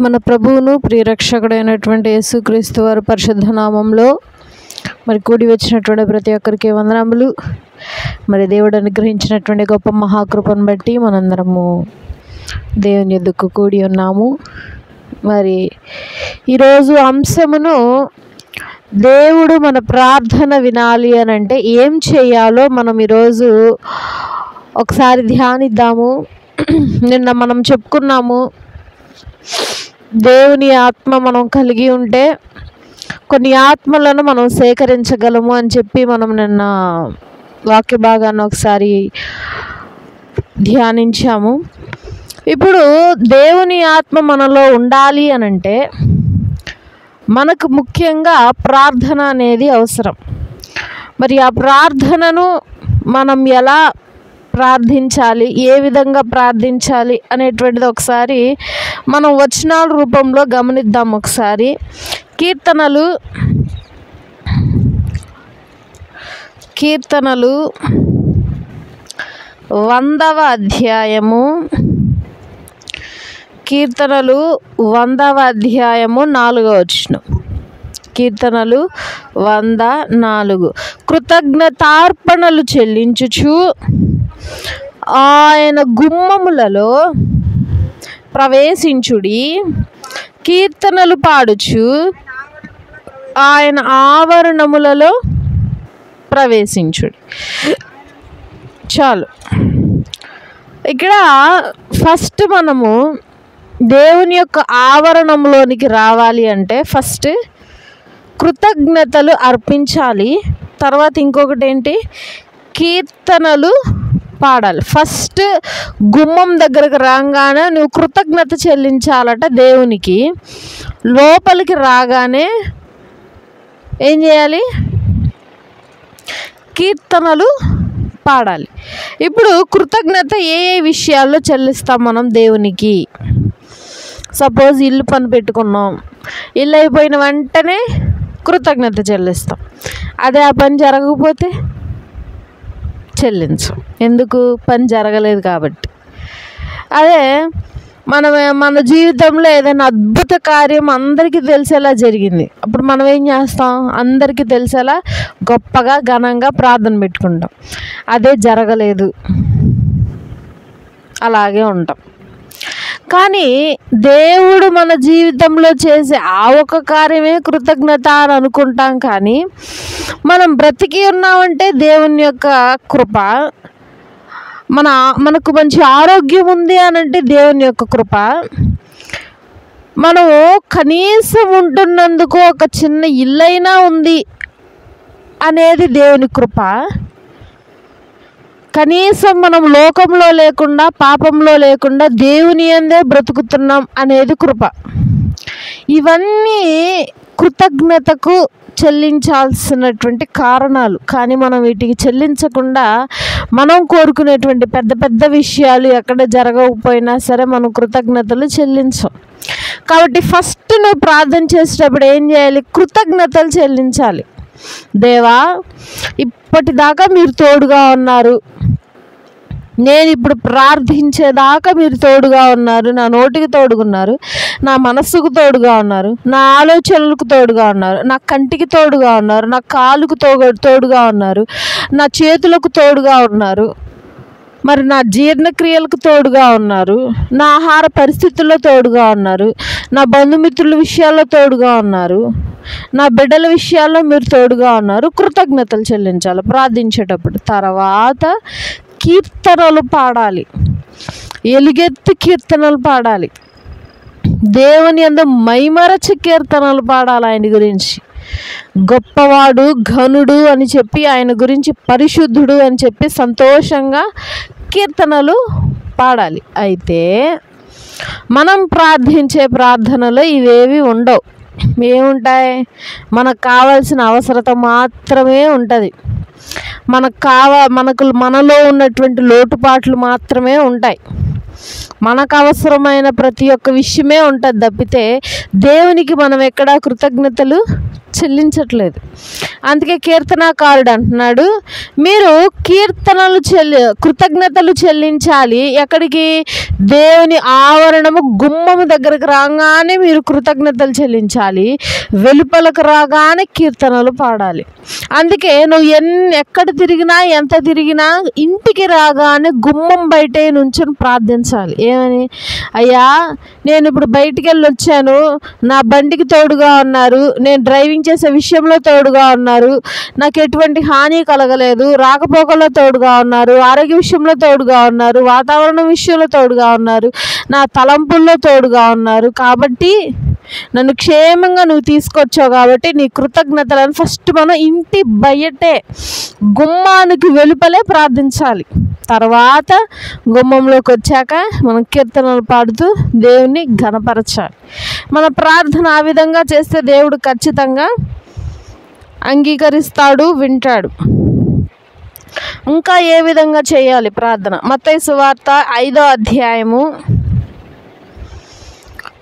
మన ప్రభువును ప్రియరక్షకుడైనటువంటి యేసుక్రీస్తు వారి పరిశుద్ధ నామంలో మరి కూడి వచ్చినటువంటి ప్రతి ఒక్కరికి వందనములు. మరి దేవుడు అనుగ్రహించినటువంటి గొప్ప మహాకృపను బట్టి మనందరము దేవుని యొద్దకు కూడి ఉన్నాము. మరి ఈరోజు అంశమును దేవుడు మన ప్రార్థన వినాలి అని అంటే ఏం చేయాలో మనం ఈరోజు ఒకసారి ధ్యానిద్దాము. నిన్న మనం చెప్పుకున్నాము, దేవుని ఆత్మ మనం కలిగి ఉంటే కొన్ని ఆత్మలను మనం సేకరించగలము అని చెప్పి మనం నిన్న వాక్య భాగాన్ని ఒకసారి ధ్యానించాము. ఇప్పుడు దేవుని ఆత్మ మనలో ఉండాలి అని అంటే మనకు ముఖ్యంగా ప్రార్థన అనేది అవసరం. మరి ఆ ప్రార్థనను మనం ఎలా ప్రార్థించాలి, ఏ విధంగా ప్రార్థించాలి అనేటువంటిది ఒకసారి మనం వచనాల రూపంలో గమనిద్దాం. ఒకసారి కీర్తనలు 100వ అధ్యాయము, కీర్తనలు 100వ అధ్యాయము 4వ వచనం. కీర్తనలు 104. కృతజ్ఞతార్పణలు చెల్లించుచు ఆయన గుమ్మములలో ప్రవేశించుడి, కీర్తనలు పాడుచు ఆయన ఆవరణములలో ప్రవేశించుడి. చాలు. ఇక్కడ ఫస్ట్ మనము దేవుని యొక్క ఆవరణంలోనికి రావాలి అంటే ఫస్ట్ కృతజ్ఞతలు అర్పించాలి. తర్వాత ఇంకొకటి ఏంటి, కీర్తనలు పాడాలి. ఫస్ట్ గుమ్మం దగ్గరకు రాగానే నువ్వు కృతజ్ఞత చెల్లించాలట దేవునికి. లోపలికి రాగానే ఏం చేయాలి, కీర్తనలు పాడాలి. ఇప్పుడు కృతజ్ఞత ఏ ఏ విషయాల్లో చెల్లిస్తాం మనం దేవునికి? సపోజ్ ఇల్లు పని పెట్టుకున్నాం, ఇల్లు అయిపోయిన వెంటనే కృతజ్ఞత చెల్లిస్తాం. అదే ఆ పని జరగకపోతే చెల్లించం. ఎందుకు? పని జరగలేదు కాబట్టి. అదే మన జీవితంలో ఏదైనా అద్భుత కార్యం అందరికీ తెలిసేలా జరిగింది, అప్పుడు మనం ఏం చేస్తాం? అందరికీ తెలిసేలా గొప్పగా ఘనంగా ప్రార్థన పెట్టుకుంటాం. అదే జరగలేదు, అలాగే ఉంటాం. కానీ దేవుడు మన జీవితంలో చేసే ఆ ఒక కార్యమే కృతజ్ఞత అని అనుకుంటాం. కానీ మనం బ్రతికి ఉన్నామంటే దేవుని యొక్క కృప. మనకు మంచి ఆరోగ్యం ఉంది అని అంటే దేవుని యొక్క కృప. మనము కనీసం ఉంటున్నందుకు ఒక చిన్న ఇల్లైనా ఉంది అనేది దేవుని కృప. కనీసం మనం లోకంలో లేకుండా, పాపంలో లేకుండా దేవుని యందే బ్రతుకుతున్నాం అనేది కృప. ఇవన్నీ కృతజ్ఞతకు చెల్లించాల్సినటువంటి కారణాలు. కానీ మనం వీటికి చెల్లించకుండా మనం కోరుకునేటువంటి పెద్ద పెద్ద విషయాలు ఎక్కడ జరగకపోయినా సరే మనం కృతజ్ఞతలు చెల్లించం. కాబట్టి ఫస్ట్ నువ్వు ప్రార్థన చేసేటప్పుడు ఏం చేయాలి? కృతజ్ఞతలు చెల్లించాలి. దేవా, ఇప్పటిదాకా మీరు తోడుగా ఉన్నారు, నేను ఇప్పుడు ప్రార్థించేదాకా మీరు తోడుగా ఉన్నారు, నా నోటికి తోడుగున్నారు, నా మనస్సుకు తోడుగా ఉన్నారు, నా ఆలోచనలకు తోడుగా ఉన్నారు, నా కంటికి తోడుగా ఉన్నారు, నా కాలుకు తోడుగా ఉన్నారు, నా చేతులకు తోడుగా ఉన్నారు, మరి నా జీర్ణక్రియలకు తోడుగా ఉన్నారు, నా ఆహార పరిస్థితుల్లో తోడుగా ఉన్నారు, నా బంధుమిత్రుల విషయాల్లో తోడుగా ఉన్నారు, నా బిడ్డల విషయాల్లో మీరు తోడుగా ఉన్నారు. కృతజ్ఞతలు చెల్లించాలి ప్రార్థించేటప్పుడు. తర్వాత కీర్తనలు పాడాలి, ఎలుగెత్తి కీర్తనలు పాడాలి, దేవుని యందు మైమరచి కీర్తనలు పాడాలి. ఆయన గురించి గొప్పవాడు, ఘనుడు అని చెప్పి, ఆయన గురించి పరిశుద్ధుడు అని చెప్పి సంతోషంగా కీర్తనలు పాడాలి. అయితే మనం ప్రార్థించే ప్రార్థనలో ఇవేవి ఉండవు. ఏముంటాయి? మనకు కావాల్సిన అవసరత మాత్రమే ఉంటుంది. మనలో ఉన్నటువంటి లోటుపాట్లు మాత్రమే ఉంటాయి. మనకు అవసరమైన ప్రతి ఒక్క విషయమే ఉంటుంది తప్పితే దేవునికి మనం ఎక్కడా కృతజ్ఞతలు చెల్లించట్లేదు. అందుకే కీర్తనాకారుడు అంటున్నాడు, మీరు కృతజ్ఞతలు చెల్లించాలి. ఎక్కడికి? దేవుని ఆవరణము గుమ్మము దగ్గరకు రాగానే మీరు కృతజ్ఞతలు చెల్లించాలి, వెలుపలకు రాగానే కీర్తనలు పాడాలి. అందుకే నువ్వు ఎక్కడ తిరిగినా ఎంత తిరిగినా ఇంటికి రాగానే గుమ్మం బయటే నుంచొని ప్రార్థించాలి. ఏమని? అయ్యా, నేను ఇప్పుడు బయటికి వెళ్ళి వచ్చాను, నా బండికి తోడుగా ఉన్నారు, నేను డ్రైవింగ్ చేసే విషయంలో తోడుగా ఉన్నారు, నాకు ఎటువంటి హాని కలగలేదు, రాకపోకల్లో తోడుగా ఉన్నారు, ఆరోగ్య విషయంలో తోడుగా ఉన్నారు, వాతావరణం విషయంలో తోడుగా ఉన్నారు, నా తలంపుల్లో తోడుగా ఉన్నారు, కాబట్టి నన్ను క్షేమంగా నువ్వు తీసుకొచ్చావు, కాబట్టి నీ కృతజ్ఞతలను ఫస్ట్ మనం ఇంటి బయటే గుమ్మానికి వెలుపలే ప్రార్థించాలి. తర్వాత గుమ్మంలోకి వచ్చాక మనం కీర్తనలు పాడుతూ దేవుని ఘనపరచాలి. మన ప్రార్థన ఆ విధంగా చేస్తే దేవుడు ఖచ్చితంగా అంగీకరిస్తాడు, వింటాడు. ఇంకా ఏ విధంగా చేయాలి ప్రార్థన? మత్తయి సువార్త 5వ అధ్యాయము,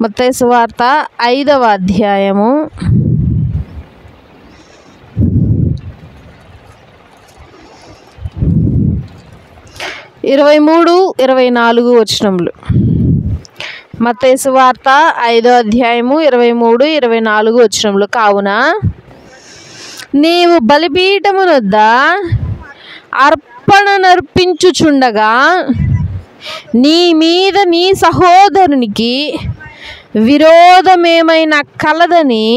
మత్తయి సువార్త 5వ అధ్యాయము 23-24 వచనములు. మత్తయి సువార్త 5వ అధ్యాయము 23-24 వచనములు. కావున నీవు బలిపీఠమునొద్ద అర్పణ నర్పించుచుండగా నీ మీద నీ సహోదరునికి విరోధమేమైనా కలదని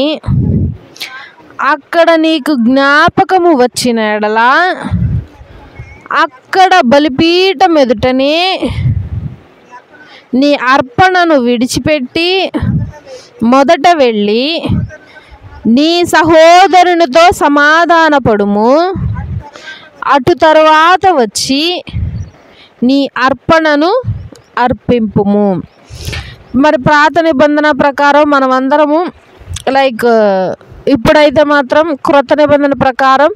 అక్కడ నీకు జ్ఞాపకము వచ్చిన ఎడల అక్కడ బలిపీఠం ఎదుటనే నీ అర్పణను విడిచిపెట్టి మొదట వెళ్ళి నీ సహోదరునితో సమాధానపడుము, అటు తరువాత వచ్చి నీ అర్పణను అర్పింపుము. మరి పాత నిబంధన ప్రకారం మనమందరము ఇప్పుడైతే మాత్రం క్రొత్త నిబంధన ప్రకారం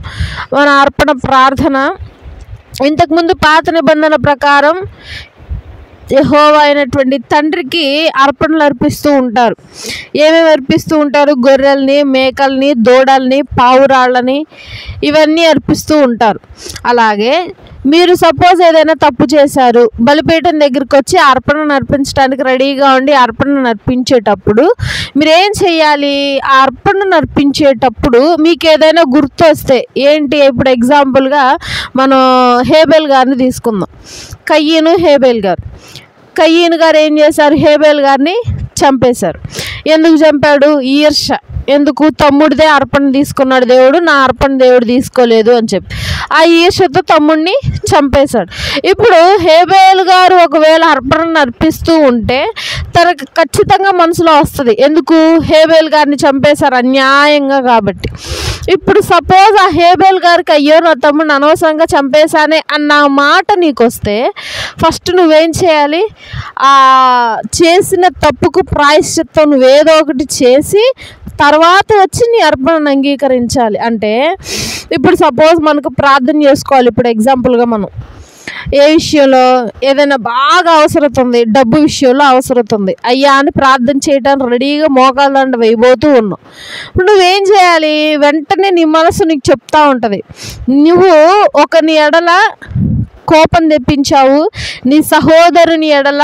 మన అర్పణ ప్రార్థన, ఇంతకుముందు పాత నిబంధన ప్రకారం యెహోవా అయినటువంటి తండ్రికి అర్పణలు అర్పిస్తూ ఉంటారు. ఏమేమి అర్పిస్తూ ఉంటారు? గొర్రెల్ని, మేకల్ని, దూడల్ని, పావురాళ్ళని, ఇవన్నీ అర్పిస్తూ ఉంటారు. అలాగే మీరు సపోజ్ ఏదైనా తప్పు చేశారు, బలిపీఠం దగ్గరికి వచ్చి అర్పణను అర్పించడానికి రెడీగా ఉండి అర్పణను అర్పించేటప్పుడు మీరు ఏం చేయాలి? ఆ అర్పణను అర్పించేటప్పుడు మీకు ఏదైనా గుర్తు వస్తే ఏంటి? ఇప్పుడు ఎగ్జాంపుల్గా మనం హేబెల్ గారిని తీసుకుందాం. కయ్యను, హేబెల్ గారు. కయ్యను గారు ఏం చేశారు? హేబెల్ గారిని చంపేశారు. ఎందుకు చంపాడు? ఈర్ష. ఎందుకు? తమ్ముడిదే అర్పణ తీసుకున్నాడు దేవుడు, నా అర్పణ దేవుడు తీసుకోలేదు అని చెప్పి ఆ ఈర్షతో తమ్ముడిని చంపేశాడు. ఇప్పుడు హేబెల్ గారు ఒకవేళ అర్పణను అర్పిస్తూ ఉంటే తనకు ఖచ్చితంగా మనసులో వస్తుంది, ఎందుకు? హేబెల్ గారిని చంపేశారు అన్యాయంగా కాబట్టి. ఇప్పుడు సపోజ్ ఆ హేబెల్ గారికి అయ్యో నా తమ్ముడిని అనవసరంగా చంపేశానే అన్న మాట నీకు వస్తే ఫస్ట్ నువ్వేం చేయాలి? ఆ చేసిన తప్పుకు ప్రాయశ్చిత్తం నువ్వేదో ఒకటి చేసి తర్వాత వచ్చి నీ అర్పణను అంగీకరించాలి. అంటే ఇప్పుడు సపోజ్ మనకు ప్రార్థన చేసుకోవాలి. ఇప్పుడు ఎగ్జాంపుల్గా మనం ఏ విషయంలో ఏదైనా బాగా అవసరం ఉంది, డబ్బు విషయంలో అవసరం ఉంది, అయ్యా అని ప్రార్థన చేయడానికి రెడీగా మోకాళ్ళండ వేయబోతూ ఉన్నావు. ఇప్పుడు నువ్వేం చేయాలి? వెంటనే నీ మనసు నీకు చెప్తా ఉంటుంది, నువ్వు ఒకని ఎడల కోపం తెప్పించావు, నీ సహోదరుని ఎడల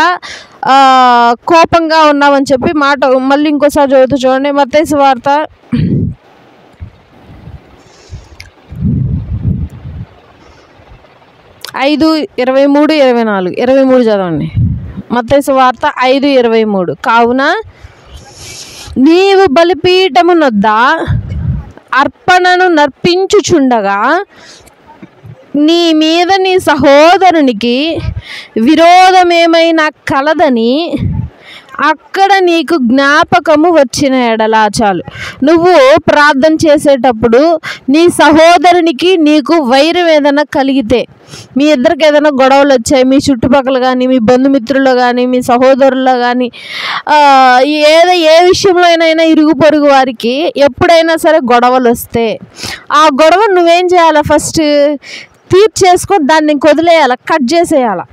కోపంగా ఉన్నావని చెప్పి మాట మళ్ళీ ఇంకోసారి చదువుతూ చూడండి. మత్తయి సువార్త 5:23-24 చదవండి. మత్తయి సువార్త 5:23. కావున నీవు బలిపీఠమునొద్ద అర్పణను నర్పించుచుండగా నీ మీద నీ సహోదరునికి విరోధమేమైనా కలదని అక్కడ నీకు జ్ఞాపకము వచ్చిన ఎడల. చాలు. నువ్వు ప్రార్థన చేసేటప్పుడు నీ సహోదరునికి నీకు వైరం ఏదైనా కలిగితే, మీ ఇద్దరికి ఏదైనా గొడవలు వచ్చాయి, మీ చుట్టుపక్కల కానీ, మీ బంధుమిత్రుల్లో కానీ, మీ సహోదరుల్లో కానీ, ఏ విషయంలో అయినా ఇరుగు పొరుగు వారికి ఎప్పుడైనా సరే గొడవలు వస్తే ఆ గొడవ నువ్వేం చేయాలి? ఫస్ట్ తీర్చేసుకొని దాన్ని ఇంక వదిలేయాలి, కట్ చేసేయాలి.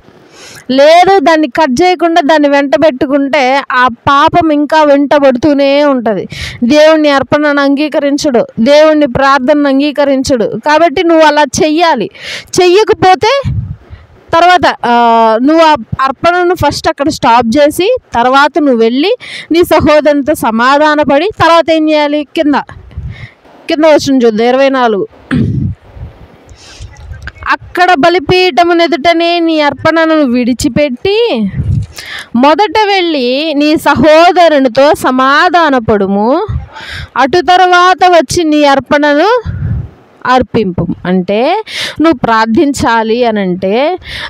లేదు దాన్ని కట్ చేయకుండా దాన్ని వెంటబెట్టుకుంటే ఆ పాపం ఇంకా వెంటబడుతూనే ఉంటుంది. దేవుణ్ణి అర్పణను అంగీకరించడు, దేవుణ్ణి ప్రార్థనను అంగీకరించడు. కాబట్టి నువ్వు అలా చెయ్యాలి. చెయ్యకపోతే తర్వాత నువ్వు ఆ అర్పణను ఫస్ట్ అక్కడ స్టాప్ చేసి తర్వాత నువ్వు వెళ్ళి నీ సహోదరునితో సమాధానపడి తర్వాత ఏం చేయాలి? కింద వచ్చిన చూద్దాం 24. అక్కడ బలిపీఠమును ఎదుటనే నీ అర్పణను విడిచిపెట్టి మొదట వెళ్ళి నీ సహోదరునితో సమాధానపడుము, అటు తర్వాత వచ్చి నీ అర్పణను అర్పింపు. అంటే నువ్వు ప్రార్థించాలి అని అంటే,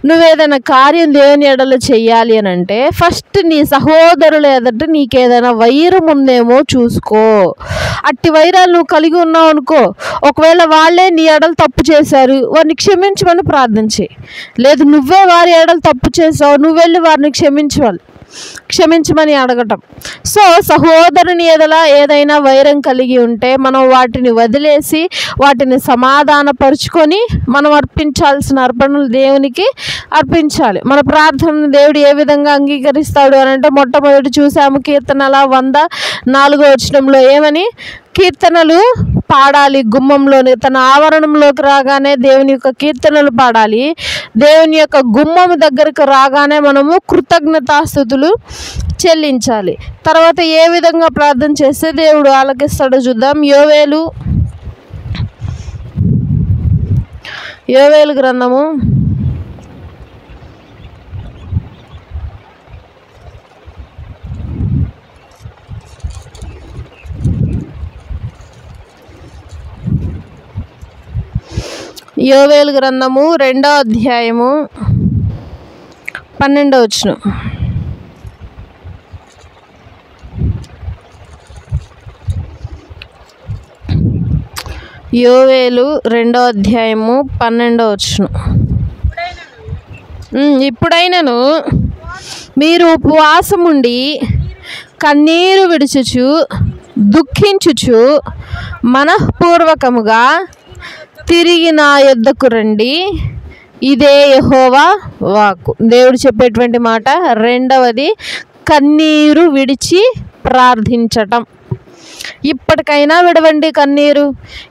నువ్వేదైనా కార్యం దేవుని ఎడల చెయ్యాలి అని అంటే ఫస్ట్ నీ సహోదరుల ఎదుట నీకేదైనా వైరం ఉందేమో చూసుకో. అట్టి వైరాలు నువ్వు కలిగి ఉన్నావు అనుకో, ఒకవేళ వాళ్ళే నీ ఎడలు తప్పు చేశారు, వారిని క్షమించమని ప్రార్థించి, లేదు నువ్వే వారి ఎడలు తప్పు చేసావు, నువ్వు వెళ్ళి వారిని క్షమించమని అడగటం. సో సహోదరుని ఎడల ఏదైనా వైరం కలిగి ఉంటే మనం వాటిని వదిలేసి వాటిని సమాధానపరుచుకొని మనం అర్పించాల్సిన అర్పణలు దేవునికి అర్పించాలి. మన ప్రార్థనను దేవుడు ఏ విధంగా అంగీకరిస్తాడు అని అంటే, మొట్టమొదటి చూసాము కీర్తనల 104 ఏమని? కీర్తనలు పాడాలి. గుమ్మంలోని తన ఆవరణంలోకి రాగానే దేవుని యొక్క కీర్తనలు పాడాలి. దేవుని యొక్క గుమ్మం దగ్గరకు రాగానే మనము కృతజ్ఞతాస్తుతులు చెల్లించాలి. తర్వాత ఏ విధంగా ప్రార్థన చేస్తే దేవుడు ఆలకిస్తాడో చూద్దాం. యోవేలు గ్రంథము 2వ అధ్యాయము 12వ వచనం. యోవేలు 2వ అధ్యాయము 12వ వచనం. ఇప్పుడైనను మీరు ఉపవాసముండి కన్నీరు విడుచుచు దుఃఖించుచు మనఃపూర్వకముగా తిరిగి నా యొద్దకు రండి, ఇదే యెహోవా వాక్కు. దేవుడు చెప్పేటువంటి మాట. రెండవది కన్నీరు విడిచి ప్రార్థించటం. ఇప్పటికైనా విడవండి కన్నీరు,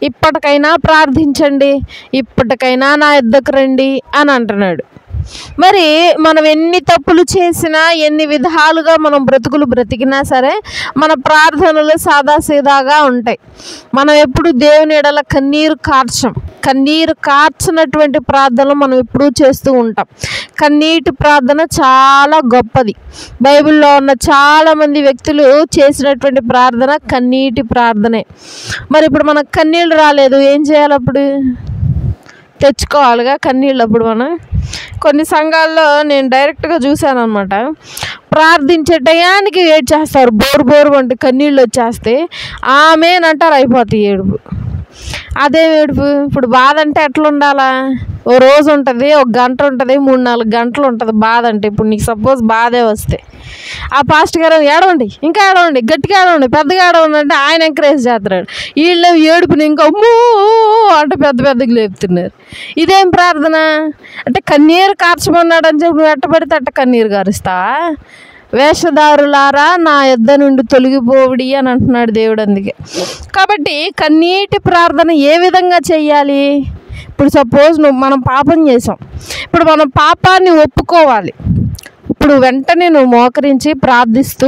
ఇప్పటికైనా ప్రార్థించండి, ఇప్పటికైనా నా యొద్దకు రండి అని అంటున్నాడు. మరి మనం ఎన్ని తప్పులు చేసినా, ఎన్ని విధాలుగా మనం బ్రతికినా సరే మన ప్రార్థనలు సాదాసీదాగా ఉంటాయి. మనం ఎప్పుడు దేవుని ఎడల కన్నీరు కార్చినటువంటి ప్రార్థనలు మనం ఎప్పుడూ చేస్తూ ఉంటాం. కన్నీటి ప్రార్థన చాలా గొప్పది. బైబిల్లో ఉన్న చాలామంది వ్యక్తులు చేసినటువంటి ప్రార్థన కన్నీటి ప్రార్థనే. మరి ఇప్పుడు మనకు కన్నీళ్ళు రాలేదు, ఏం చేయాలి? అప్పుడు తెచ్చుకోవాలిగా కన్నీళ్ళు. అప్పుడు మనం కొన్ని సంఘాల్లో నేను డైరెక్ట్గా చూశాను అనమాట. ప్రార్థించే టయానికి ఏడ్ చేస్తారు, బోరు వంటి కన్నీళ్ళు వచ్చేస్తే ఆమెనంటారు, అయిపోతాయి ఏడుపు. అదే ఏడుపు. ఇప్పుడు బాధ అంటే ఎట్లా ఉండాలా? ఓ రోజు ఉంటుంది, ఒక గంట ఉంటుంది, 3-4 గంటలు ఉంటుంది బాధ అంటే. ఇప్పుడు నీకు సపోజ్ బాధే వస్తే ఆ పాస్టర్ గారు ఏడవండి, ఇంకా ఏడవండి, గట్టిగా ఏడవండి, పెద్దగా ఏడవండి అంటే ఆయన ఎంకరేజ్ చేస్తున్నాడు. వీళ్ళు ఏడుపుని ఇంకా అమ్మో అంటే పెద్దగా లేపుతున్నారు. ఇదేం ప్రార్థన అంటే? కన్నీరు కార్చమన్నాడు అని చెప్పి నువ్వు ఎట్టబడితే అట్ట కన్నీరు కారుస్తావా? వేషధారులారా నా యొద్ద నుండి తొలగిపోవుడి అని అంటున్నాడు దేవుడు. అందుకే కాబట్టి కన్నీటి ప్రార్థన ఏ విధంగా చెయ్యాలి? ఇప్పుడు సపోజ్ మనం పాపం చేసాం, ఇప్పుడు మనం పాపాన్ని ఒప్పుకోవాలి. ఇప్పుడు వెంటనే నువ్వు మోకరించి ప్రార్థిస్తూ,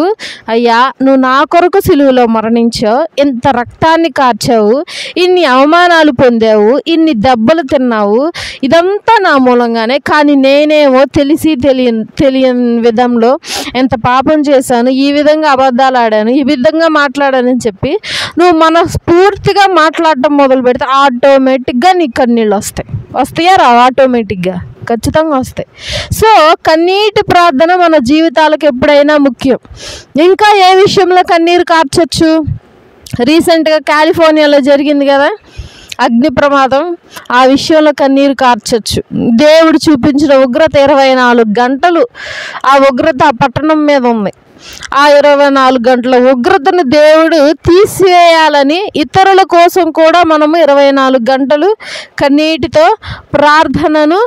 అయ్యా నువ్వు నా కొరకు సిలువలో మరణించావు, ఇంత రక్తాన్ని కార్చావు, ఇన్ని అవమానాలు పొందావు, ఇన్ని దెబ్బలు తిన్నావు, ఇదంతా నా మూలంగానే. కానీ నేనేమో తెలియని విధంలో ఎంత పాపం చేశాను, ఈ విధంగా అబద్ధాలు ఆడాను, ఈ విధంగా మాట్లాడానని చెప్పి నువ్వు మనస్ఫూర్తిగా మాట్లాడటం మొదలు పెడితే ఆటోమేటిక్గా నీకు కన్నీళ్ళు వస్తాయా రా? ఆటోమేటిక్గా ఖచ్చితంగా వస్తాయి. సో కన్నీటి ప్రార్థన మన జీవితాలకు ఎప్పుడైనా ముఖ్యం. ఇంకా ఏ విషయంలో కన్నీరు కార్చొచ్చు? రీసెంట్గా కాలిఫోర్నియాలో జరిగింది కదా అగ్ని ప్రమాదం, ఆ విషయంలో కన్నీరు కార్చొచ్చు. దేవుడు చూపించిన ఉగ్రత 24 గంటలు ఆ ఉగ్రత ఆ పట్టణం మీద ఉంది. ఆ 24 గంటల ఉగ్రతను దేవుడు తీసివేయాలని ఇతరుల కోసం కూడా మనము 24 గంటలు కన్నీటితో ప్రార్థనను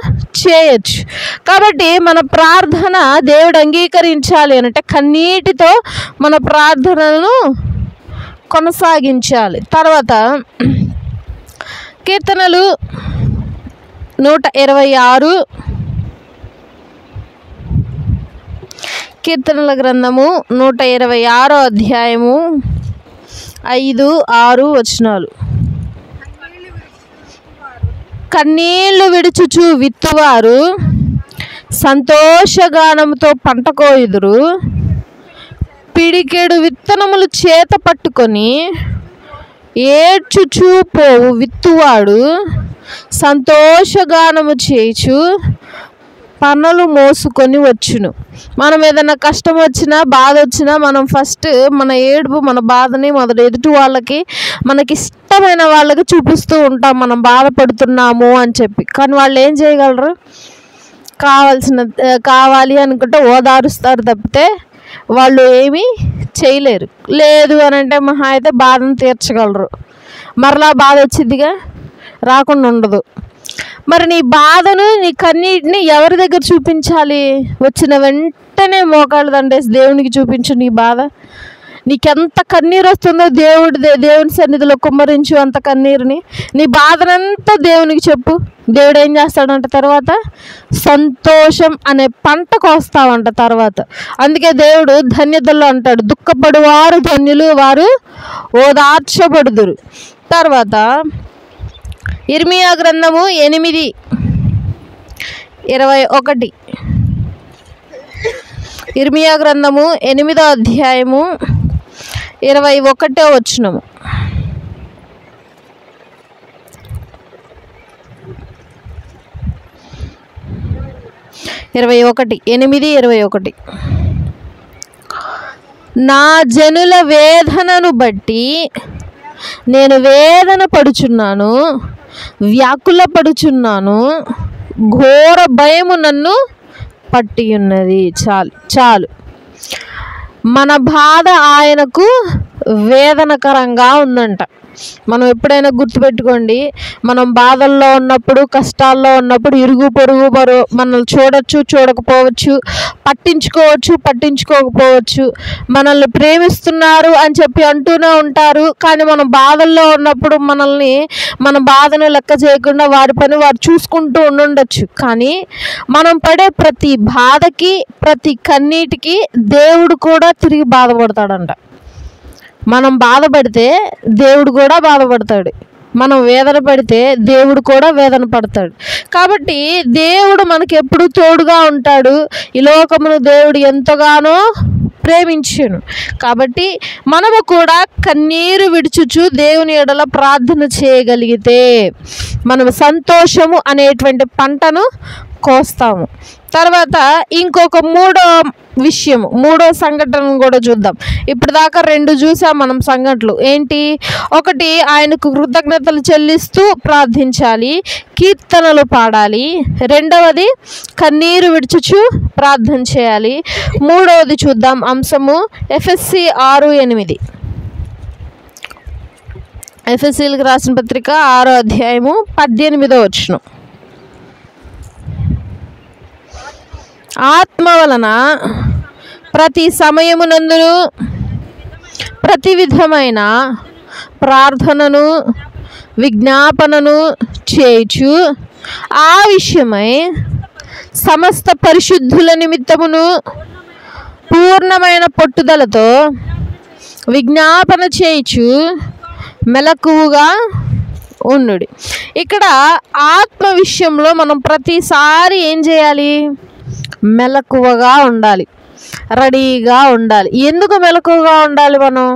చేయొచ్చు. కాబట్టి మన ప్రార్థన దేవుడు అంగీకరించాలి అంటే కన్నీటితో మన ప్రార్థనను కొనసాగించాలి. తర్వాత కీర్తనలు 126, కీర్తనల గ్రంథము 126 అధ్యాయము 5, 6 వచనాలు. కన్నీళ్లు విడుచుచు విత్తువారు సంతోషగానముతో పంట కోయుదురు. పిడికెడు విత్తనములు చేత పట్టుకొని ఏడ్చుచూ పోవు విత్తువాడు సంతోషగానము చేయుచు పనులు మోసుకొని వచ్చును. మనం ఏదైనా కష్టం వచ్చినా బాధ వచ్చినా మనం ఫస్ట్ మన ఏడుపు మన బాధని మొదట ఎదుటి వాళ్ళకి మనకి ఇష్టమైన వాళ్ళకి చూపిస్తూ ఉంటాం మనం బాధపడుతున్నాము అని చెప్పి. కానీ వాళ్ళు ఏం చేయగలరు? కావాలి అనుకుంటే ఓదారుస్తారు తప్పితే వాళ్ళు ఏమీ చేయలేరు. లేదు అని అంటే మహా అయితే బాధను తీర్చగలరు. మరలా బాధ వచ్చిందిగా, రాకుండా ఉండదు. మరి నీ బాధను నీ కన్నీటిని ఎవరి దగ్గర చూపించాలి? వచ్చిన వెంటనే మోకాళ్ళు దండేసి దేవునికి చూపించు నీ బాధ. నీకెంత కన్నీరు వస్తుందో దేవుని సన్నిధిలో కుమ్మరించు అంత కన్నీరుని. నీ బాధనంతా దేవునికి చెప్పు. దేవుడు ఏం చేస్తాడంట? తర్వాత సంతోషం అనే పంట కోస్తావంట తర్వాత. అందుకే దేవుడు ధన్యతల్లో అంటాడు, దుఃఖపడువారు ధన్యులు, వారు ఓదార్చబడుదురు. తర్వాత ఇర్మియా గ్రంథము 8:21, ఇర్మియా గ్రంథము 8వ అధ్యాయము 21వ వచనము. నా జనుల వేదనను బట్టి నేను వేదన పడుచున్నాను, వ్యాకుల పడుచున్నాను, ఘోర భయము నన్ను పట్టి ఉన్నది. చాలు. మన బాధ ఆయనకు వేదనకరంగా ఉందంట. మనం ఎప్పుడైనా గుర్తుపెట్టుకోండి, మనం బాధల్లో ఉన్నప్పుడు కష్టాల్లో ఉన్నప్పుడు ఇరుగు పొరుగు మనల్ని చూడొచ్చు చూడకపోవచ్చు, పట్టించుకోకపోవచ్చు, మనల్ని ప్రేమిస్తున్నారు అని చెప్పి అంటూనే ఉంటారు. కానీ మనం బాధల్లో ఉన్నప్పుడు మన బాధను లెక్క చేయకుండా వారి పని వారు చూసుకుంటూ ఉండొచ్చు. కానీ మనం పడే ప్రతి బాధకి ప్రతి కన్నీటికి దేవుడు కూడా తిరిగి బాధపడతాడంట. మనం బాధపడితే దేవుడు కూడా బాధపడతాడు, మనం వేదన పడితే దేవుడు కూడా వేదన పడతాడు. కాబట్టి దేవుడు మనకి ఎప్పుడు తోడుగా ఉంటాడు. ఈ లోకమును దేవుడు ఎంతగానో ప్రేమించును. కాబట్టి మనము కూడా కన్నీరు విడుచుచు దేవుని ఎడల ప్రార్థన చేయగలిగితే మనం సంతోషము అనేటువంటి పంటను కోస్తాము. తర్వాత ఇంకొక మూడో సంఘటన కూడా చూద్దాం. ఇప్పుడు దాకా 2 చూసాం మనం సంఘటనలు. ఏంటి? ఒకటి, ఆయనకు కృతజ్ఞతలు చెల్లిస్తూ ప్రార్థించాలి, కీర్తనలు పాడాలి. రెండవది, కన్నీరు విడుచుచు ప్రార్థన చేయాలి. మూడవది చూద్దాం అంశము ఎఫెసీ 6:8. ఎఫెసీలకు రాసిన పత్రిక 6వ అధ్యాయము 18వ వచనం. ఆత్మ వలన ప్రతి సమయమునందును ప్రతి విధమైన ప్రార్థనను విజ్ఞాపనను చేయుచు ఆ విషయమై సమస్త పరిశుద్ధుల నిమిత్తమును పూర్ణమైన పట్టుదలతో విజ్ఞాపన చేయుచు మెలకువగా ఉండుడి. ఇక్కడ ఆత్మ విషయంలో మనం ప్రతిసారి ఏం చేయాలి? మెలకువగా ఉండాలి, రెడీగా ఉండాలి. ఎందుకు మెలకువగా ఉండాలి? మనం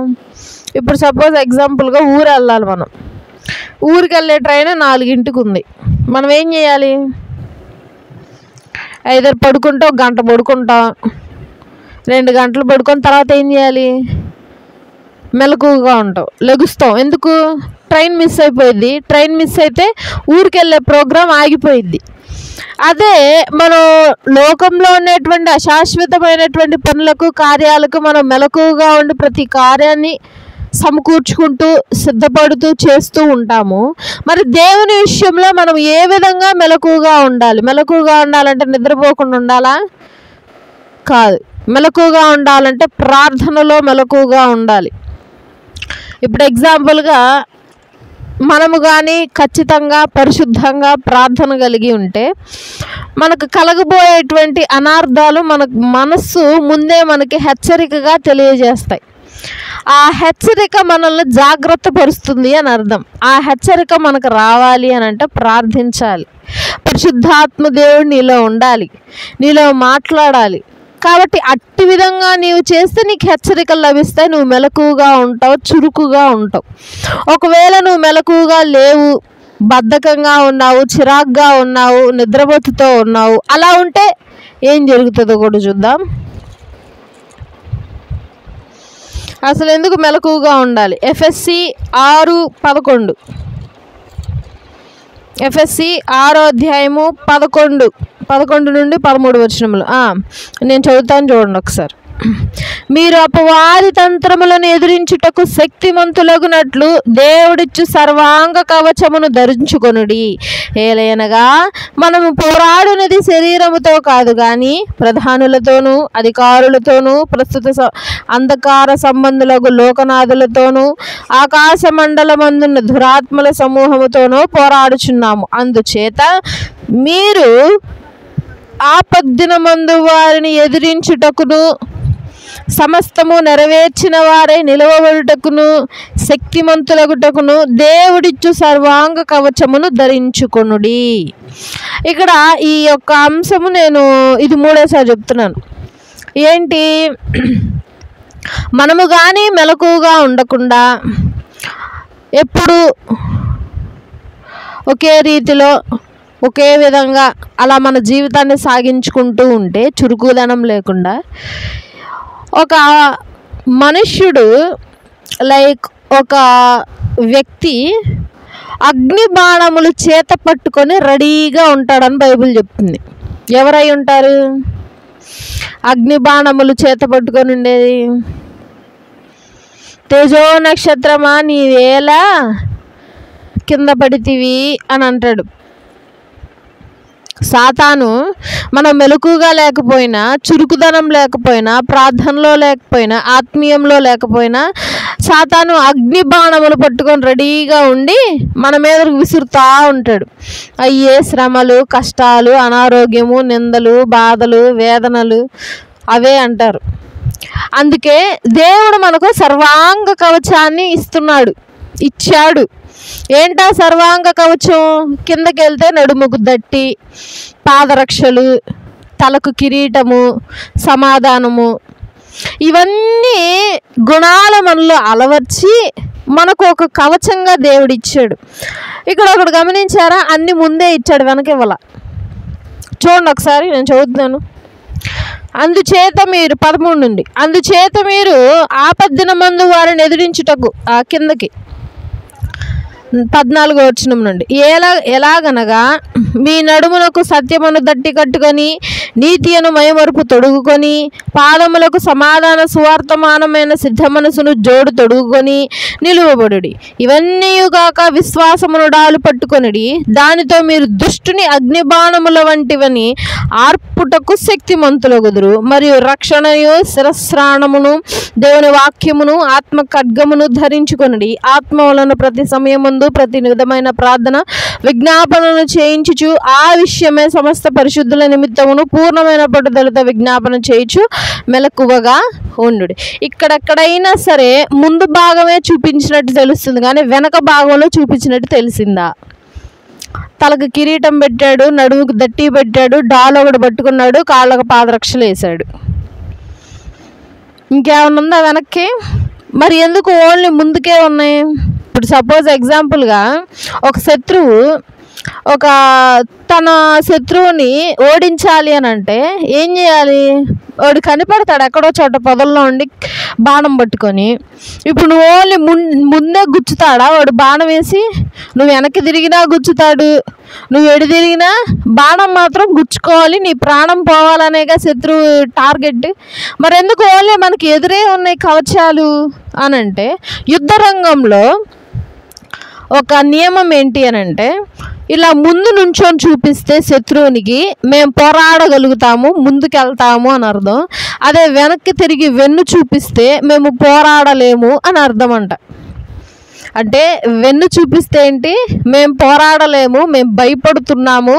ఇప్పుడు సపోజ్ ఎగ్జాంపుల్గా ఊరు వెళ్ళాలి. మనం ఊరికి వెళ్ళే ట్రైన్ 4ంటికి ఉంది. మనం ఏం చేయాలి? ఐదర్ పడుకుంటాం, 1 గంట పడుకుంటాం, 2 గంటలు పడుకొని తర్వాత ఏం చేయాలి? మెలకువగా ఉంటాం, లెగుస్తాం. ఎందుకు? ట్రైన్ మిస్ అయిపోయింది. ట్రైన్ మిస్ అయితే ఊరికి వెళ్ళే ప్రోగ్రాం ఆగిపోయిద్ది. అదే మనం లోకంలో ఉన్నటువంటి అశాశ్వతమైనటువంటి పనులకు కార్యాలకు మనం మెలకువగా ఉండి ప్రతి కార్యాన్ని సమకూర్చుకుంటూ సిద్ధపడుతూ చేస్తూ ఉంటాము. మరి దేవుని విషయంలో మనం ఏ విధంగా మెలకువగా ఉండాలి? మెలకువగా ఉండాలంటే నిద్రపోకుండా ఉండాలా? కాదు. మెలకువగా ఉండాలంటే ప్రార్థనలో మెలకువగా ఉండాలి. ఇప్పుడు ఎగ్జాంపుల్గా మనము కానీ ఖచ్చితంగా పరిశుద్ధంగా ప్రార్థన కలిగి ఉంటే మనకు కలగబోయేటువంటి అనార్థాలు మనకు మనస్సు ముందే మనకి హెచ్చరికగా తెలియజేస్తాయి. ఆ హెచ్చరిక మనల్ని జాగ్రత్త పరుస్తుంది అని అర్థం. ఆ హెచ్చరిక మనకు రావాలి అని అంటే ప్రార్థించాలి. పరిశుద్ధాత్మ దేవుడు నీలో ఉండాలి, నీలో మాట్లాడాలి. కాబట్టి అట్టి విధంగా నీవు చేస్తే నీకు హెచ్చరికలు లభిస్తాయి. నువ్వు మెలకువగా ఉంటావు, చురుకుగా ఉంటావు. ఒకవేళ నువ్వు మెలకువగా లేవు, బద్ధకంగా ఉన్నావు, చిరాగ్గా ఉన్నావు, నిద్రపోతుతో ఉన్నావు, అలా ఉంటే ఏం జరుగుతుందో కూడా చూద్దాం. అసలు ఎందుకు మెలకువగా ఉండాలి? ఎఫ్ఎస్సి 6:11 ఎఫ్ఎస్సి 6వ అధ్యాయము 11 నుండి 13 వచనములు నేను చదువుతాను, చూడండి ఒకసారి. మీరు అపవాది తంత్రములను ఎదిరించుటకు శక్తిమంతులగునట్లు దేవుడిచ్చు సర్వాంగ కవచమును ధరించుకొనుడి. ఏలయనగా మనము పోరాడునది శరీరముతో కాదు గాని ప్రధానులతోనూ అధికారులతోనూ ప్రస్తుత అంధకార సంబంధులకు లోకనాథులతోనూ ఆకాశ మండలమందున్న దురాత్మల సమూహముతోనూ పోరాడుచున్నాము. అందుచేత మీరు ఆపద్దినమందు వారిని ఎదిరించుటకును సమస్తము నెరవేర్చిన వారై నిలవబడుటకును శక్తిమంతులగుటకును దేవుడిచ్చు సర్వాంగ కవచమును ధరించుకొనుడి. ఇక్కడ ఈ యొక్క అంశము నేను ఇది 3సారి చెప్తున్నాను. ఏంటి? మనము కానీ మెలకువగా ఉండకుండా ఎప్పుడు ఒకే రీతిలో ఒకే విధంగా అలా మన జీవితాన్ని సాగించుకుంటూ ఉంటే, చురుకుదనం లేకుండా, ఒక మనుష్యుడు లైక్ ఒక వ్యక్తి అగ్ని బాణములు చేత పట్టుకొని రెడీగా ఉంటాడని బైబిల్ చెప్తుంది. ఎవరై ఉంటారు అగ్ని బాణములు చేత పట్టుకొని ఉండేది? తేజో నక్షత్రమా నీవేళ కింద పడితివి అని అంటాడు. సాతాను మనం మెలకుగా లేకపోయినా, చురుకుదనం లేకపోయినా, ప్రార్థనలో లేకపోయినా, ఆత్మీయంలో లేకపోయినా సాతాను అగ్ని బాణములు పట్టుకొని రెడీగా ఉండి మన మీదకు విసురుతూ ఉంటాడు. అయ్యే శ్రమలు, కష్టాలు, అనారోగ్యము, నిందలు, బాధలు, వేదనలు అవే అంటారు. అందుకే దేవుడు మనకు సర్వాంగ కవచాన్ని ఇచ్చాడు. ఏంటా సర్వాంగ కవచం? కిందకి వెళ్తే నడుముకు దట్టి, పాదరక్షలు, తలకు కిరీటము, సమాధానము, ఇవన్నీ గుణాల మనలో అలవర్చి మనకు ఒక కవచంగా దేవుడు ఇచ్చాడు. ఇక్కడ ఒకటి గమనించారా? అన్ని ముందే ఇచ్చాడు, వెనక ఇవ్వాల. చూడండి ఒకసారి, నేను చదువుతున్నాను. అందుచేత మీరు 13 నుండి అందుచేత మీరు ఆపద్దినమందు వారిని ఎదిరించుటకు కిందకి 14వ వచనం నుండి ఎలాగనగా మీ నడుమునకు సత్యమును దట్టి కట్టుకొని నీతియను మయమరుపు తొడుగుకొని పాదములకు సమాధాన సువార్తమానమైన సిద్ధ మనసును జోడు తొడుగుకొని నిలువబడుడి. ఇవన్నీయుగాక విశ్వాసమును డాలు పట్టుకొనిడి. దానితో మీరు దుష్టుని అగ్నిబాణముల వంటివని ఆర్పుటకు శక్తిమంతులగుదురు. మరియు రక్షణయు శిరస్రాణమును దేవుని వాక్యమును ఆత్మ ఖడ్గమును ధరించుకొనిడి. ఆత్మ వలన ప్రతి సమయము ప్రతి విధమైన ప్రార్థన విజ్ఞాపనను చేయించుచు ఆ విషయమే సమస్త పరిశుద్ధుల నిమిత్తమును పూర్ణమైన పట్టుదలతో విజ్ఞాపన చేయించు మెలకువగా ఉండుడి. ఇక్కడెక్కడైనా సరే ముందు భాగమే చూపించినట్టు తెలుస్తుంది, కానీ వెనక భాగంలో చూపించినట్టు తెలిసిందా? తలకు కిరీటం పెట్టాడు, నడుముకు దట్టి పెట్టాడు, డాల్ ఒకటి పట్టుకున్నాడు, కాళ్ళకు పాదరక్షలు వేశాడు. ఇంకేమన్నా ఉందా వెనక్కి? మరి ఎందుకు ఓన్లీ ముందుకే ఉన్నాయి? ఇప్పుడు సపోజ్ ఎగ్జాంపుల్గా ఒక శత్రువు ఒక తన శత్రువుని ఓడించాలి అని అంటే ఏం చేయాలి? వాడు కనిపెడతాడు ఎక్కడో చోట పొదల్లో ఉండి బాణం పట్టుకొని. ఇప్పుడు నువ్వు ఓన్లీ ముందే గుచ్చుతాడా వాడు బాణం వేసి? నువ్వు వెనక్కి తిరిగినా గుచ్చుతాడు, నువ్వు ఎడు తిరిగినా బాణం మాత్రం గుచ్చుకోవాలి, నీ ప్రాణం పోవాలనేగా శత్రువు టార్గెట్. మరెందుకు ఓన్లీ మనకి ఎదురే ఉన్నాయి కవచాలు అని అంటే, యుద్ధ రంగంలో ఒక నియమం ఏంటి అని అంటే, ఇలా ముందు నుంచొని చూపిస్తే శత్రువునికి మేము పోరాడగలుగుతాము, ముందుకెళ్తాము అని అర్థం. అదే వెనక్కి తిరిగి వెన్ను చూపిస్తే మేము పోరాడలేము అని అర్థం అంట. అంటే వెన్ను చూపిస్తే ఏంటి? మేము పోరాడలేము, మేము భయపడుతున్నాము,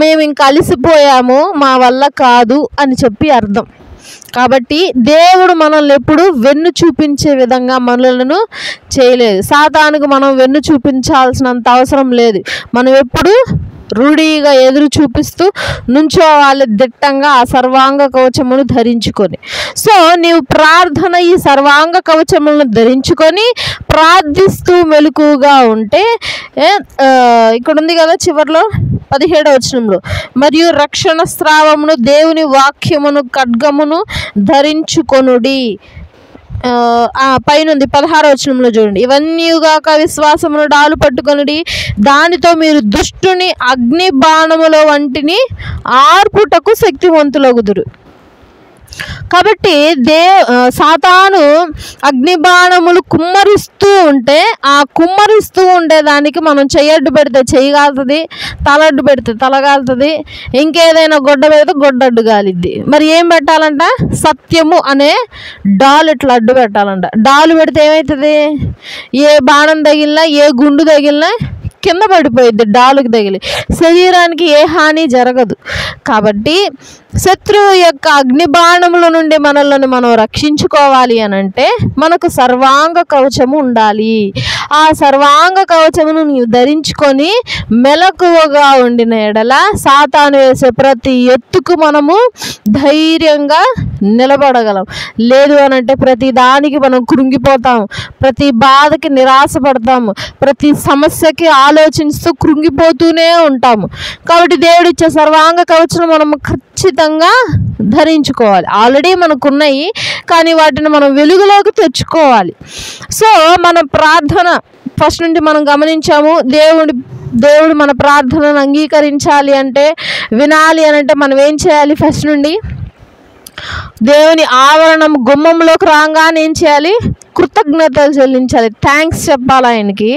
మేము ఇంక అలసిపోయాము, మా వల్ల కాదు అని చెప్పి అర్థం. కాబట్టి దేవుడు మనల్ని ఎప్పుడు వెన్ను చూపించే విధంగా మనలను చేయలేదు. సాతానుకు మనం వెన్ను చూపించాల్సినంత అవసరం లేదు. మనం ఎప్పుడు రూఢీగా ఎదురు చూపిస్తూ నుంచోవాలి దిట్టంగా ఆ సర్వాంగ కవచమును ధరించుకొని. సో నీవు ప్రార్థన ఈ సర్వాంగ కవచములను ధరించుకొని ప్రార్థిస్తూ మెలకుగా ఉంటే, ఇక్కడ ఉంది కదా చివరిలో 17వ వచనంలో, మరియు రక్షణ స్రావమును దేవుని వాక్యమును ఖడ్గమును ధరించుకొనుడి. పైనుంది 16వ వచనంలో చూడండి, ఇవన్నీగాక విశ్వాసమును డాలు పట్టుకొనుడి, దానితో మీరు దుష్టుని అగ్ని బాణముల వంటిని ఆర్పుటకు శక్తివంతులగుదురు. కాబట్టి సాతాను అగ్నిబాణములు కుమ్మరిస్తూ ఉంటే, ఆ కుమ్మరిస్తూ ఉండేదానికి మనం చెయ్యడ్డు పెడితే చెయ్యి కాలుతుంది, తలడ్డు పెడితే తల కాలుతుంది, ఇంకేదైనా గొడ్డ పెడితే గొడ్డడ్డు కాలిద్ది. మరి ఏం పెట్టాలంట? సత్యము అనే డాలు ఇట్లా అడ్డు పెట్టాలంట. డాలు పెడితే ఏమవుతుంది? ఏ బాణం తగిలినా, ఏ గుండు తగిలినా కింద పడిపోయిద్ది. డాలుకి తగిలి శరీరానికి ఏ హాని జరగదు. కాబట్టి శత్రువు యొక్క అగ్ని బాణముల నుండి మనల్ని మనం రక్షించుకోవాలి అని అంటే మనకు సర్వాంగ కవచము ఉండాలి. ఆ సర్వాంగ కవచమును నీవు ధరించుకొని మెలకువగా ఉండిన ఎడల సాతాను వేసే ప్రతి ఎత్తుకు మనము ధైర్యంగా నిలబడగలం. లేదు అని అంటే ప్రతి దానికి మనం కృంగిపోతాము, ప్రతి బాధకి నిరాశపడతాము, ప్రతి సమస్యకి ఆలోచిస్తూ కృంగిపోతూనే ఉంటాము. కాబట్టి దేవుడిచ్చే సర్వాంగ కవచం మనము ఖచ్చితంగా ధరించుకోవాలి. ఆల్రెడీ మనకున్నాయి, కానీ వాటిని మనం వెలుగులోకి తెచ్చుకోవాలి. సో మన ప్రార్థన ఫస్ట్ నుండి మనం గమనించాము. దేవుడు మన ప్రార్థనను అంగీకరించాలి అంటే, వినాలి అని అంటే మనం ఏం చేయాలి? ఫస్ట్ నుండి దేవుని ఆవరణం గుమ్మంలోకి రాగానే ఏం చేయాలి? కృతజ్ఞతలు చెల్లించాలి, థ్యాంక్స్ చెప్పాలి ఆయనకి.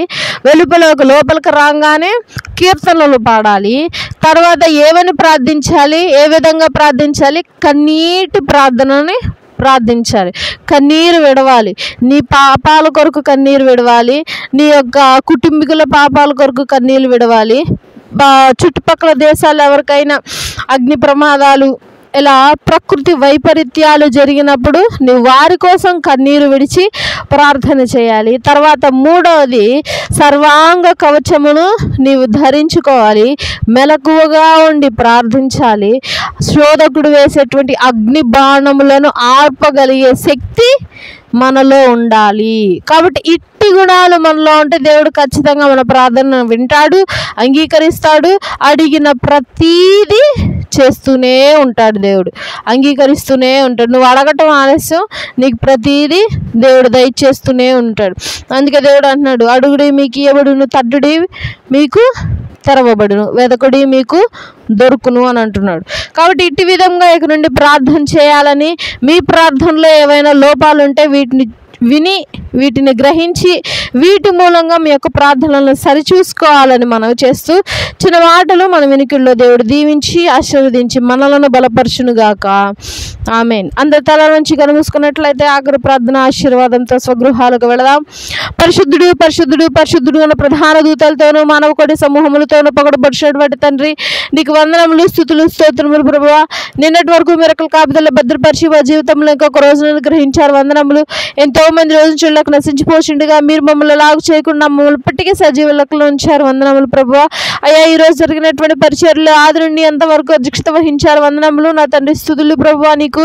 లోపలికి రాగానే కీర్తనలు పాడాలి. తర్వాత ఏమని ప్రార్థించాలి? ఏ విధంగా ప్రార్థించాలి? కన్నీటి ప్రార్థనని ప్రార్థించాలి, కన్నీరు విడవాలి. నీ పాపాల కొరకు కన్నీరు విడవాలి, నీ యొక్క కుటుంబీకుల పాపాల కొరకు కన్నీరు విడవాలి. చుట్టుపక్కల దేశాలు ఎవరికైనా అగ్ని ప్రమాదాలు, ఇలా ప్రకృతి వైపరీత్యాలు జరిగినప్పుడు నువ్వు వారి కోసం కన్నీరు విడిచి ప్రార్థన చేయాలి. తర్వాత మూడవది, సర్వాంగ కవచమును నీవు ధరించుకోవాలి, మెలకువగా ఉండి ప్రార్థించాలి. శోధకుడు వేసేటువంటి అగ్ని బాణములను ఆర్పగలిగే శక్తి మనలో ఉండాలి. కాబట్టి ఇట్టి గుణాలు మనలో ఉంటే దేవుడు ఖచ్చితంగా మన ప్రార్థనను వింటాడు, అంగీకరిస్తాడు. అడిగిన ప్రతీది చేస్తూనే ఉంటాడు దేవుడు, అంగీకరిస్తూనే ఉంటాడు. నువ్వు అడగటం ఆలస్యం, నీకు ప్రతీది దేవుడు దయచేస్తూనే ఉంటాడు. అందుకే దేవుడు అంటున్నాడు, అడుగుడి మీకు ఇవ్వబడును, తట్టుడి మీకు తెరవబడును, వెదకుడి మీకు దొరుకును అని అంటున్నాడు. కాబట్టి ఇట్టి విధంగా ఇక నుండి ప్రార్థన చేయాలని, మీ ప్రార్థనలో ఏవైనా లోపాలు ఉంటే వీటిని విని, వీటిని గ్రహించి, వీటి మూలంగా మీ యొక్క ప్రార్థనలను సరిచూసుకోవాలని మనం చేస్తూ చిన్న మాటలు మన వినికిడిలో దేవుడు దీవించి ఆశీర్వదించి మనలను బలపరచునుగాక. ఆమేన్. అందరి తల నుంచి కనుమూసుకున్నట్లయితే ఆఖరి ప్రార్థన ఆశీర్వాదంతో స్వగృహాలకు వెళదాం. పరిశుద్ధుడు పరిశుద్ధుడు పరిశుద్ధుడు అన్న ప్రధాన దూతలతోనూ మానవ కోటి సమూహములతోనూ పొగడబడినటువంటి తండ్రి, నీకు వందనములు, స్తుతులు, స్తోత్రములు ప్రభువా. నిన్నటి వరకు మిరకల కాపుదల భద్రపరిచి మా జీవితంలో ఇంకొక రోజును గ్రహించారు. వందనములు. ఎంతో మంది రోజు చూడలేక నశించిపోతుండగా మీరు మమ్మల్ని లాగు చేయకుండా మమ్మల్ని ఇప్పటికే సజీవ లెక్కలో ఉంచారు. వందనములు ప్రభువా. అయ్యా ఈ రోజు జరిగినటువంటి పరిచర్లు ఆది నుండి అంతవరకు అధ్యక్షత వహించారు. వందనములు నా తండ్రి. స్తుతులు ప్రభువా నీకు.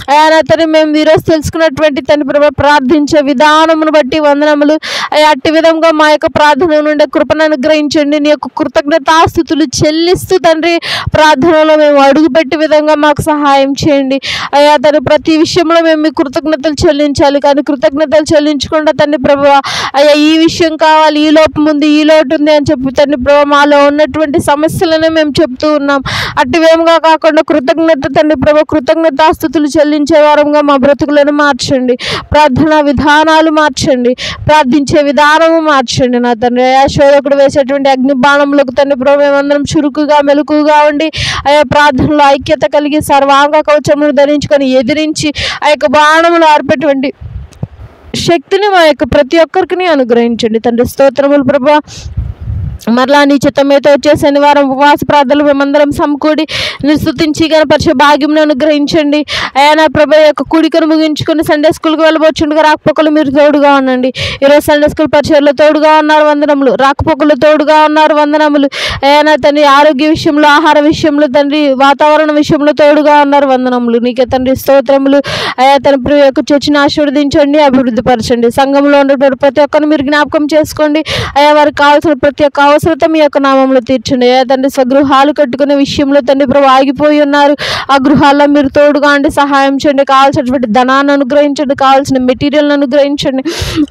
అయ్యా నా తండ్రి, మేము ఈరోజు తెలుసుకున్నటువంటి తండ్రి ప్రభువా ప్రార్థించే విధానమును బట్టి వందనములు. అయ్యా అట్టి విధంగా మా యొక్క ప్రార్థన నుండి కృపను అనుగ్రహించండి. నీ యొక్క కృతజ్ఞతాస్తుతులు చెల్లిస్తూ తండ్రి ప్రార్థనలో మేము అడుగుపెట్టే విధంగా మాకు సహాయం చేయండి. అయ్యా తండ్రి, ప్రతి విషయంలో మేము మీ కృతజ్ఞతలు చెల్లించాలి. కానీ కృతజ్ఞతలు చెల్లించకుండా తండ్రి ప్రభువా అయ్యా ఈ విషయం కావాలి, ఈ లోపం ఉంది, ఈ లోటు ఉంది అని చెప్పి తండ్రి ప్రభువా మాలో ఉన్నటువంటి సమస్యలనే మేము చెప్తూ ఉన్నాం. అట్టి విధంగా కాకుండా కృతజ్ఞత తండ్రి ప్రభు కృతజ్ఞతాస్తుతులు చెల్లించే వారంగా మా బ్రతుకులను మార్చండి. ప్రార్థనా విధానాలు మార్చండి. ప్రార్థించే విధానము మార్చండి నా తండ్రి. అయా శోధకుడు వేసేటువంటి అగ్ని బాణములకు తండ్రి ప్రభు మేమందరం చురుకుగా మెలకుగా ఉండి అయా ప్రార్థనలో ఐక్యత కలిగి సర్వాంగ కవచమును ధరించుకొని ఎదిరించి ఆ యొక్క బాణములు ఆర్పేటువంటి శక్తిని మా యొక్క ప్రతి ఒక్కరికి అనుగ్రహించండి తండ్రి. స్తోత్రములు ప్రభువా. మరలా నీ చిత్తమేతో వచ్చే శనివారం ఉపవాస ప్రార్థనలు మేమందరం సమకూడి స్తుతించి గణపరిచే భాగ్యం అనుగ్రహించండి. అయ్యా నా ప్రభు యొక్క కూడికను ముగించుకుని సండే స్కూల్కి వెళ్ళబోచుండగా రాకపోకలు మీరు తోడుగా ఉండండి. ఈరోజు సండే స్కూల్ పరిచయలో తోడుగా ఉన్నారు. వందనములు. రాకపోకలు తోడుగా ఉన్నారు. వందనములు. అయ్యా నా తండ్రి, ఆరోగ్య విషయంలో, ఆహార విషయంలో తండ్రి, వాతావరణ విషయంలో తోడుగా ఉన్నారు. వందనములు. నీకే తండ్రి స్తోత్రములు. అయ్యా తండ్రి యొక్క చర్చిని ఆశీర్వదించండి, అభివృద్ధి పరచండి. సంఘంలో ఉన్నటువంటి ప్రతి ఒక్కరిని మీరు జ్ఞాపకం చేసుకోండి. అయ్యా వారికి కావాల్సిన ప్రతి ఒక్క అవసరత మీ యొక్క నామంలో తీర్చండి. అయ్యా తండ్రి, స్వగృహాలు కట్టుకునే విషయంలో తండ్రి ప్రభు ఆగిపోయి ఉన్నారు. ఆ గృహాల్లో మీరు తోడుగా ఉండి సహాయం చేయండి. కావాల్సినటువంటి ధనాన్ని అనుగ్రహించండి. కావాల్సిన మెటీరియల్ని అనుగ్రహించండి.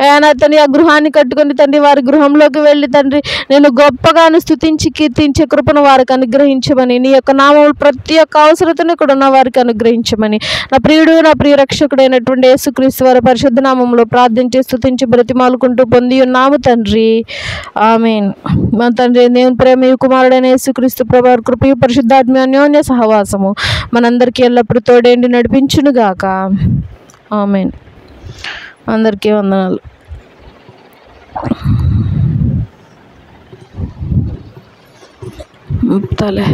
అయ్యా నా తండ్రి, ఆ గృహాన్ని కట్టుకుని తండ్రి వారి గృహంలోకి వెళ్ళి తండ్రి నేను గొప్పగాను స్తుతించి కీర్తించే కృపను వారికి అనుగ్రహించమని, నీ యొక్క నామములు ప్రతి ఒక్క అవసరతను ఇక్కడ ఉన్న వారికి అనుగ్రహించమని నా ప్రియుడు నా ప్రియ రక్షకుడైనటువంటి యేసుక్రీస్తు వారి పరిశుద్ధ నామములో ప్రార్థించి స్తుతించి బ్రతిమాలుకుంటూ పొంది ఉన్నాము తండ్రి. ఆమేన్. మన తండ్రి దేవుని ప్రేమ కుమారుడైన యేసుక్రీస్తు ప్రభువు కృపయు పరిశుద్ధాత్మ అన్యోన్య సహవాసము మనందరికీ ఎల్లప్పుడూ తోడేండి నడిపించునుగాక. ఆమేన్. అందరికీ వందనాలు. తలే